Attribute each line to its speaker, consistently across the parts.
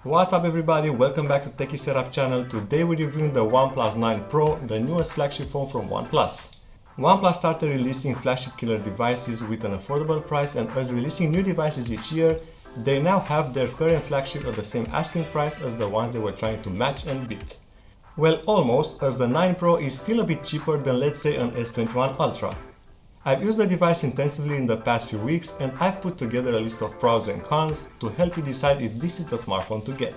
Speaker 1: What's up everybody, welcome back to TechieSetup channel. Today we're reviewing the OnePlus 9 Pro, the newest flagship phone from OnePlus. OnePlus started releasing flagship killer devices with an affordable price, and as releasing new devices each year, they now have their current flagship at the same asking price as the ones they were trying to match and beat. Well, almost, as the 9 Pro is still a bit cheaper than, let's say, an S21 Ultra. I've used the device intensively in the past few weeks, and I've put together a list of pros and cons to help you decide if this is the smartphone to get.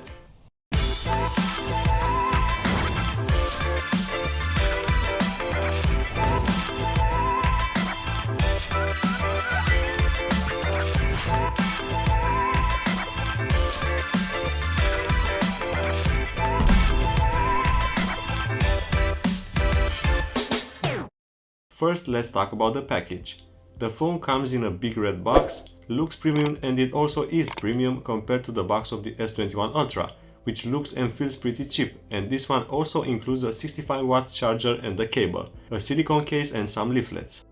Speaker 1: First, let's talk about the package. The phone comes in a big red box, looks premium, and it also is premium compared to the box of the S21 Ultra, which looks and feels pretty cheap, and this one also includes a 65-watt charger and a cable, a silicone case and some leaflets.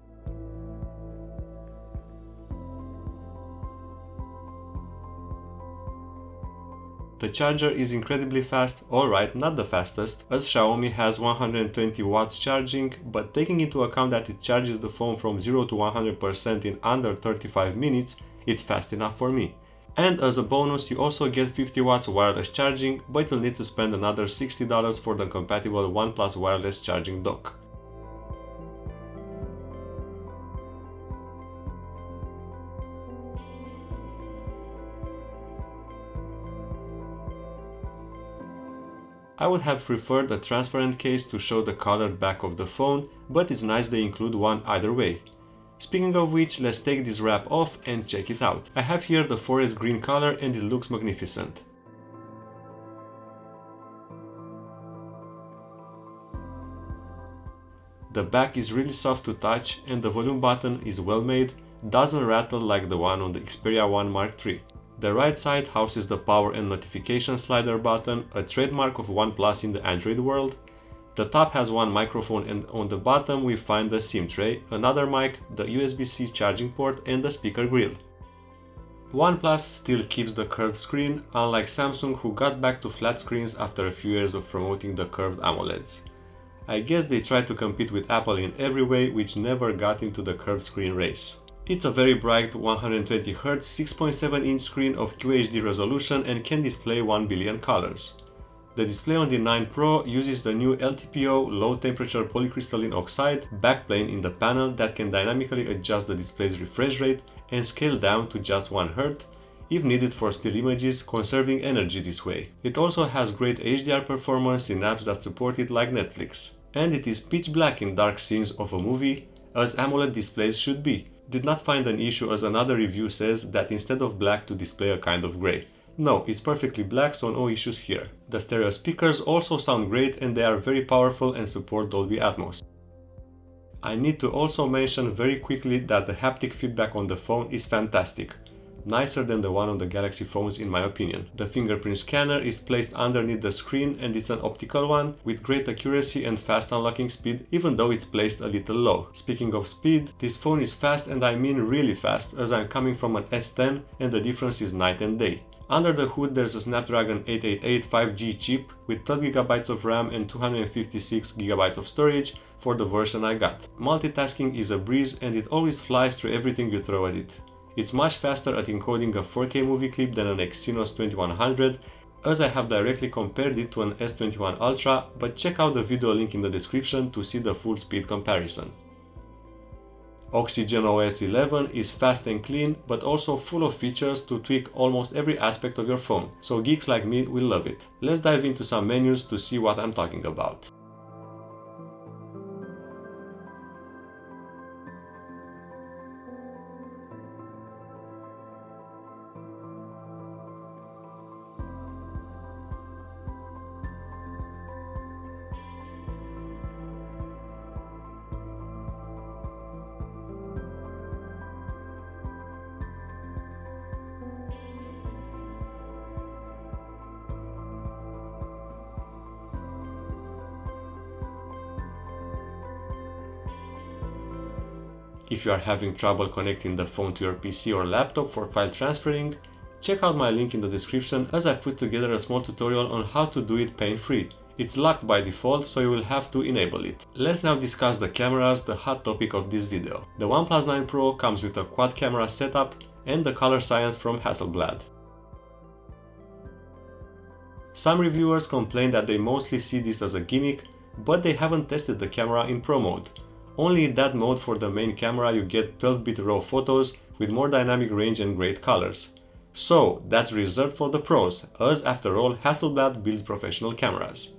Speaker 1: The charger is incredibly fast, alright, not the fastest, as Xiaomi has 120 watts charging, but taking into account that it charges the phone from 0 to 100% in under 35 minutes, it's fast enough for me. And as a bonus, you also get 50 watts wireless charging, but you'll need to spend another $60 for the compatible OnePlus wireless charging dock. I would have preferred a transparent case to show the colored back of the phone, but it's nice they include one either way. Speaking of which, let's take this wrap off and check it out. I have here the forest green color and it looks magnificent. The back is really soft to touch and the volume button is well made, doesn't rattle like the one on the Xperia 1 Mark III. The right side houses the power and notification slider button, a trademark of OnePlus in the Android world. The top has one microphone, and on the bottom we find the SIM tray, another mic, the USB-C charging port and the speaker grill. OnePlus still keeps the curved screen, unlike Samsung, who got back to flat screens after a few years of promoting the curved AMOLEDs. I guess they tried to compete with Apple in every way, which never got into the curved screen race. It's a very bright 120Hz 6.7-inch screen of QHD resolution and can display 1 billion colors. The display on the 9 Pro uses the new LTPO low-temperature polycrystalline oxide backplane in the panel that can dynamically adjust the display's refresh rate and scale down to just 1 Hz if needed for still images, conserving energy this way. It also has great HDR performance in apps that support it like Netflix. And it is pitch black in dark scenes of a movie, as AMOLED displays should be. Did not find an issue, as another review says that instead of black to display a kind of grey. No, it's perfectly black, so no issues here. The stereo speakers also sound great and they are very powerful and support Dolby Atmos. I need to also mention very quickly that the haptic feedback on the phone is fantastic. Nicer than the one on the Galaxy phones in my opinion. The fingerprint scanner is placed underneath the screen and it's an optical one with great accuracy and fast unlocking speed, even though it's placed a little low. Speaking of speed, this phone is fast, and I mean really fast, as I'm coming from an S10 and the difference is night and day. Under the hood there's a Snapdragon 888 5G chip with 12GB of RAM and 256GB of storage for the version I got. Multitasking is a breeze and it always flies through everything you throw at it. It's much faster at encoding a 4K movie clip than an Exynos 2100, as I have directly compared it to an S21 Ultra, but check out the video link in the description to see the full speed comparison. Oxygen OS 11 is fast and clean, but also full of features to tweak almost every aspect of your phone, so geeks like me will love it. Let's dive into some menus to see what I'm talking about. If you are having trouble connecting the phone to your PC or laptop for file transferring, Check out my link in the description as I've put together a small tutorial on how to do it pain-free. It's locked by default, so you will have to enable it. Let's now discuss the cameras, the hot topic of this video. The OnePlus 9 Pro comes with a quad camera setup and the color science from Hasselblad. Some reviewers complain that they mostly see this as a gimmick, but they haven't tested the camera in Pro mode. Only in that mode for the main camera you get 12-bit RAW photos with more dynamic range and great colors. So that's reserved for the pros, as after all Hasselblad builds professional cameras.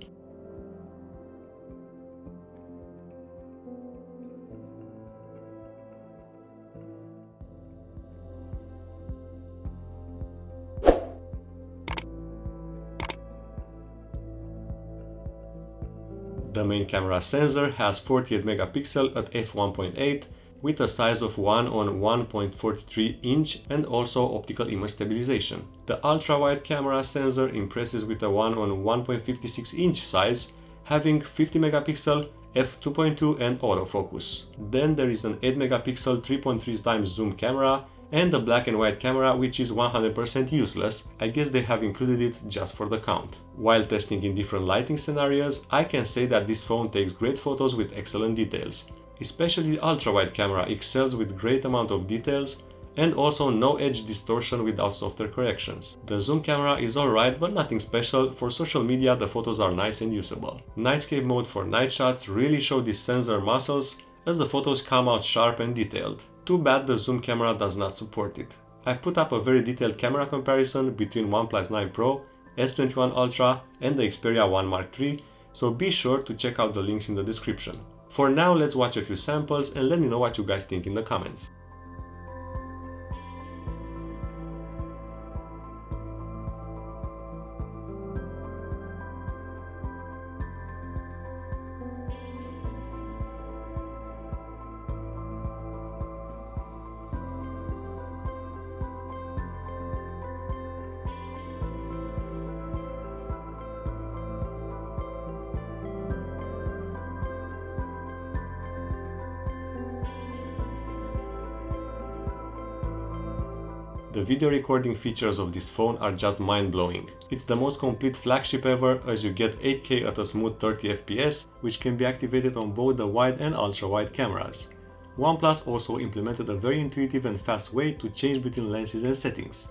Speaker 1: The main camera sensor has 48 megapixel at f1.8 with a size of 1 on 1.43 inch and also optical image stabilization. The ultra-wide camera sensor impresses with a 1 on 1.56 inch size, having 50 megapixel f2.2 and autofocus. Then there is an 8 megapixel 3.3 times zoom camera and the black and white camera, which is 100% useless. I guess they have included it just for the count. While testing in different lighting scenarios, I can say that this phone takes great photos with excellent details. Especially the ultra-wide camera excels with great amount of details and also no edge distortion without software corrections. The zoom camera is alright, but nothing special. For social media the photos are nice and usable. Nightscape mode for night shots really show these sensor muscles as the photos come out sharp and detailed. Too bad the zoom camera does not support it. I've put up a very detailed camera comparison between OnePlus 9 Pro, S21 Ultra and the Xperia 1 Mark III, so be sure to check out the links in the description. For now, let's watch a few samples and let me know what you guys think in the comments. The video recording features of this phone are just mind-blowing. It's the most complete flagship ever, as you get 8K at a smooth 30 FPS, which can be activated on both the wide and ultra-wide cameras. OnePlus also implemented a very intuitive and fast way to change between lenses and settings.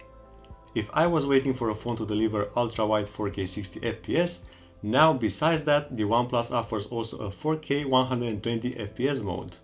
Speaker 1: If I was waiting for a phone to deliver ultra-wide 4K 60 FPS, now besides that, the OnePlus offers also a 4K 120 FPS mode.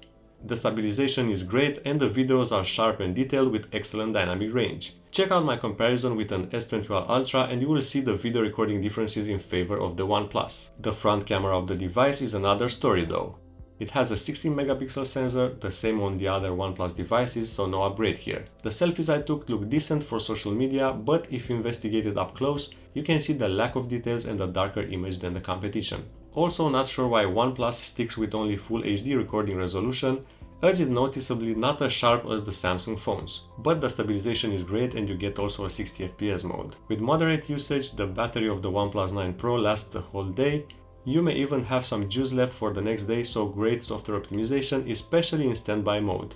Speaker 1: The stabilization is great and the videos are sharp and detailed with excellent dynamic range. Check out my comparison with an S21 Ultra and you will see the video recording differences in favor of the OnePlus. The front camera of the device is another story though. It has a 16 megapixel sensor, the same on the other OnePlus devices, so no upgrade here. The selfies I took look decent for social media, but if investigated up close, you can see the lack of details and a darker image than the competition. Also not sure why OnePlus sticks with only Full HD recording resolution, as it's noticeably not as sharp as the Samsung phones. But the stabilization is great and you get also a 60 FPS mode. With moderate usage, the battery of the OnePlus 9 Pro lasts the whole day. You may even have some juice left for the next day, so great software optimization, especially in standby mode.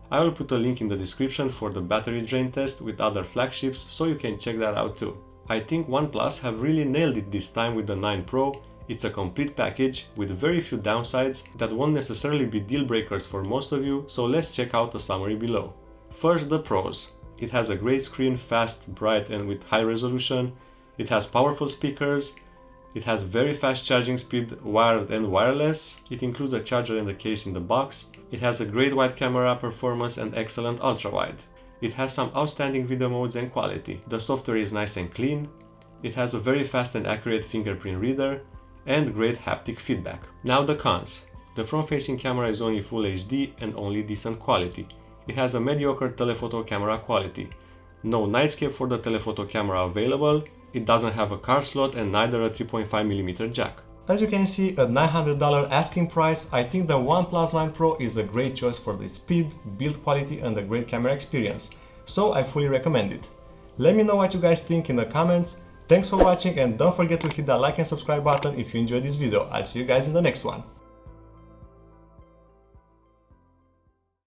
Speaker 1: I will put a link in the description for the battery drain test with other flagships, so you can check that out too. I think OnePlus have really nailed it this time with the 9 Pro. It's a complete package with very few downsides that won't necessarily be deal breakers for most of you, so let's check out the summary below. First, the pros. It has a great screen, fast, bright and with high resolution. It has powerful speakers. It has very fast charging speed, wired and wireless. It includes a charger and a case in the box. It has a great wide camera performance and excellent ultra-wide. It has some outstanding video modes and quality. The software is nice and clean. It has a very fast and accurate fingerprint reader and great haptic feedback. Now the cons. The front-facing camera is only Full HD and only decent quality. It has a mediocre telephoto camera quality. No nightscape for the telephoto camera available. It doesn't have a card slot and neither a 3.5mm jack. As you can see, at $900 asking price, I think the OnePlus 9 Pro is a great choice for the speed, build quality and a great camera experience. So I fully recommend it. Let me know what you guys think in the comments. Thanks for watching and don't forget to hit that like and subscribe button if you enjoyed this video. I'll see you guys in the next one.